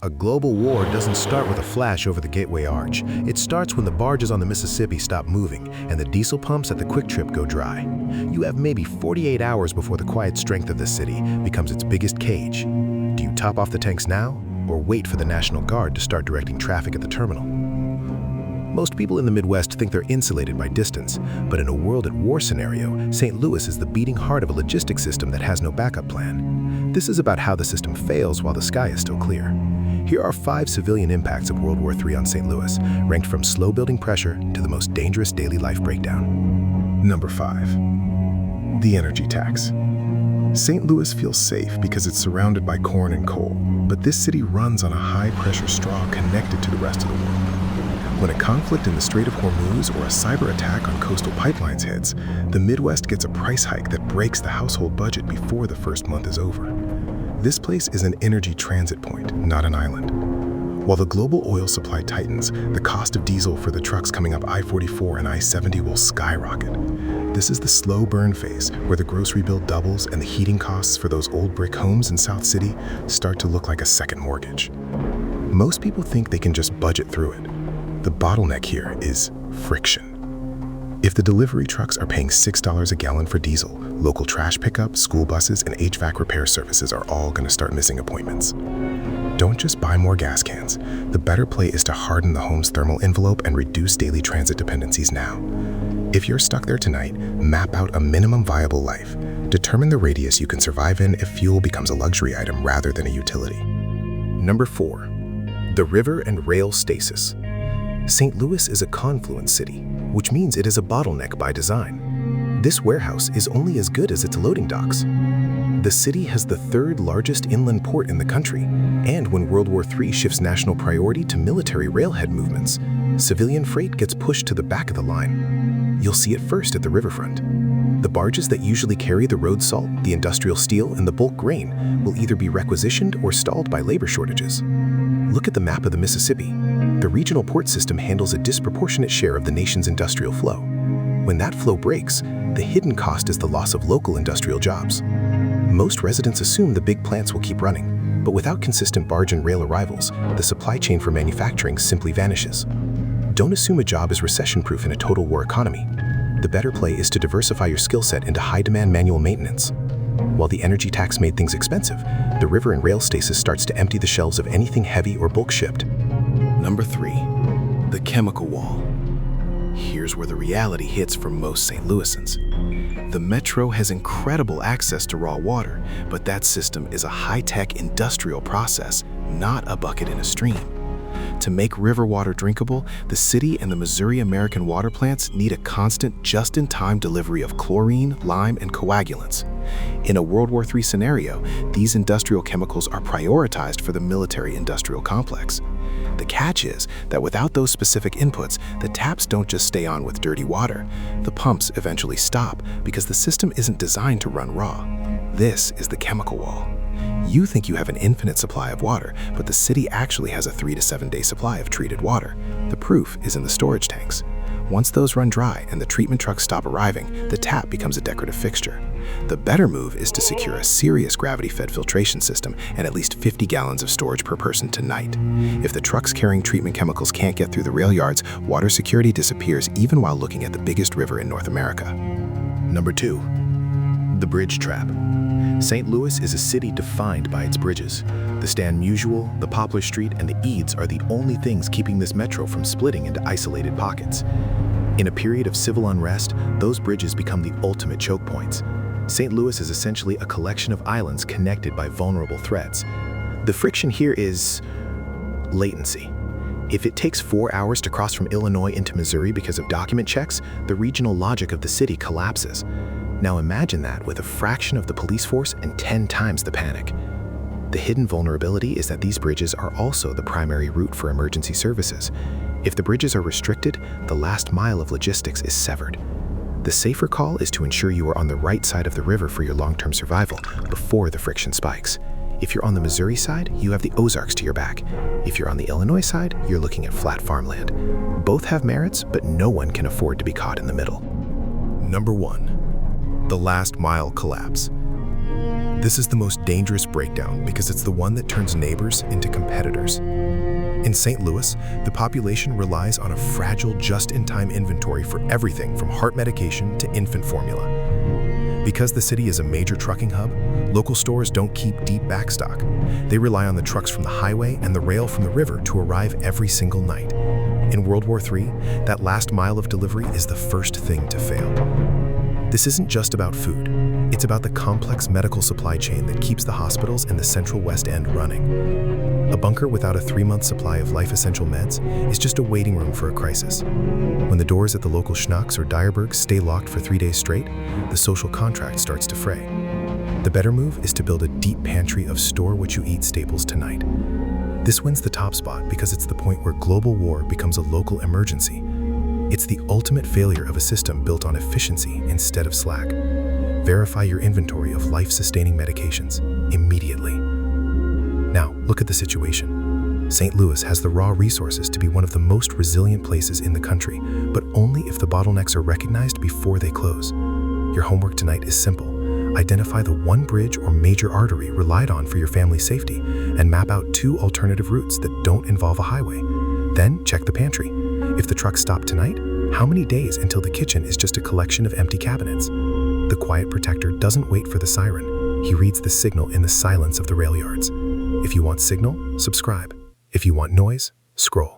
A global war doesn't start with a flash over the Gateway Arch. It starts when the barges on the Mississippi stop moving and the diesel pumps at the Quick Trip go dry. You have maybe 48 hours before the quiet strength of the city becomes its biggest cage. Do you top off the tanks now or wait for the National Guard to start directing traffic at the terminal? Most people in the Midwest think they're insulated by distance, but in a world at war scenario, St. Louis is the beating heart of a logistics system that has no backup plan. This is about how the system fails while the sky is still clear. Here are 5 civilian impacts of World War III on St. Louis, ranked from slow building pressure to the most dangerous daily life breakdown. Number 5. The energy tax. St. Louis feels safe because it's surrounded by corn and coal, but this city runs on a high-pressure straw connected to the rest of the world. When a conflict in the Strait of Hormuz or a cyber attack on coastal pipelines hits, the Midwest gets a price hike that breaks the household budget before the first month is over. This place is an energy transit point, not an island. While the global oil supply tightens, the cost of diesel for the trucks coming up I-44 and I-70 will skyrocket. This is the slow burn phase where the grocery bill doubles and the heating costs for those old brick homes in South City start to look like a second mortgage. Most people think they can just budget through it. The bottleneck here is friction. If the delivery trucks are paying $6 a gallon for diesel, local trash pickup, school buses, and HVAC repair services are all going to start missing appointments. Don't just buy more gas cans. The better play is to harden the home's thermal envelope and reduce daily transit dependencies now. If you're stuck there tonight, map out a minimum viable life. Determine the radius you can survive in if fuel becomes a luxury item rather than a utility. Number 4. The river and rail stasis. St. Louis is a confluence city, which means it is a bottleneck by design. This warehouse is only as good as its loading docks. The city has the 3rd largest inland port in the country, and when World War III shifts national priority to military railhead movements, civilian freight gets pushed to the back of the line. You'll see it first at the riverfront. The barges that usually carry the road salt, the industrial steel, and the bulk grain will either be requisitioned or stalled by labor shortages. Look at the map of the Mississippi. The regional port system handles a disproportionate share of the nation's industrial flow. When that flow breaks, the hidden cost is the loss of local industrial jobs. Most residents assume the big plants will keep running, but without consistent barge and rail arrivals, the supply chain for manufacturing simply vanishes. Don't assume a job is recession-proof in a total war economy. The better play is to diversify your skill set into high-demand manual maintenance. While the energy tax made things expensive, the river and rail stasis starts to empty the shelves of anything heavy or bulk shipped. Number 3. The chemical wall. Here's where the reality hits for most St. Louisans. The metro has incredible access to raw water, but that system is a high-tech industrial process, not a bucket in a stream. To make river water drinkable, the city and the Missouri American water plants need a constant, just-in-time delivery of chlorine, lime, and coagulants. In a World War III scenario, these industrial chemicals are prioritized for the military-industrial complex. The catch is that without those specific inputs, the taps don't just stay on with dirty water. The pumps eventually stop because the system isn't designed to run raw. This is the chemical wall. You think you have an infinite supply of water, but the city actually has a 3 to 7 day supply of treated water. The proof is in the storage tanks. Once those run dry and the treatment trucks stop arriving, the tap becomes a decorative fixture. The better move is to secure a serious gravity-fed filtration system and at least 50 gallons of storage per person tonight. If the trucks carrying treatment chemicals can't get through the rail yards, water security disappears even while looking at the biggest river in North America. Number 2. The bridge trap. St. Louis is a city defined by its bridges. The Stan Musial, the Poplar Street, and the Eads are the only things keeping this metro from splitting into isolated pockets. In a period of civil unrest, those bridges become the ultimate choke points. St. Louis is essentially a collection of islands connected by vulnerable threads. The friction here is latency. If it takes 4 hours to cross from Illinois into Missouri because of document checks, the regional logic of the city collapses. Now imagine that with a fraction of the police force and 10 times the panic. The hidden vulnerability is that these bridges are also the primary route for emergency services. If the bridges are restricted, the last mile of logistics is severed. The safer call is to ensure you are on the right side of the river for your long-term survival before the friction spikes. If you're on the Missouri side, you have the Ozarks to your back. If you're on the Illinois side, you're looking at flat farmland. Both have merits, but no one can afford to be caught in the middle. Number 1. The last mile collapse. This is the most dangerous breakdown because it's the one that turns neighbors into competitors. In St. Louis, the population relies on a fragile just-in-time inventory for everything from heart medication to infant formula. Because the city is a major trucking hub, local stores don't keep deep backstock. They rely on the trucks from the highway and the rail from the river to arrive every single night. In World War III, that last mile of delivery is the first thing to fail. This isn't just about food. It's about the complex medical supply chain that keeps the hospitals in the Central West End running. A bunker without a 3-month supply of life-essential meds is just a waiting room for a crisis. When the doors at the local Schnucks or Dierbergs stay locked for 3 days straight, the social contract starts to fray. The better move is to build a deep pantry of store-what-you-eat staples tonight. This wins the top spot because it's the point where global war becomes a local emergency. It's the ultimate failure of a system built on efficiency instead of slack. Verify your inventory of life-sustaining medications immediately. Now, look at the situation. St. Louis has the raw resources to be one of the most resilient places in the country, but only if the bottlenecks are recognized before they close. Your homework tonight is simple. Identify the one bridge or major artery relied on for your family's safety and map out 2 alternative routes that don't involve a highway. Then check the pantry. If the trucks stop tonight, how many days until the kitchen is just a collection of empty cabinets? The quiet protector doesn't wait for the siren. He reads the signal in the silence of the rail yards. If you want signal, subscribe. If you want noise, scroll.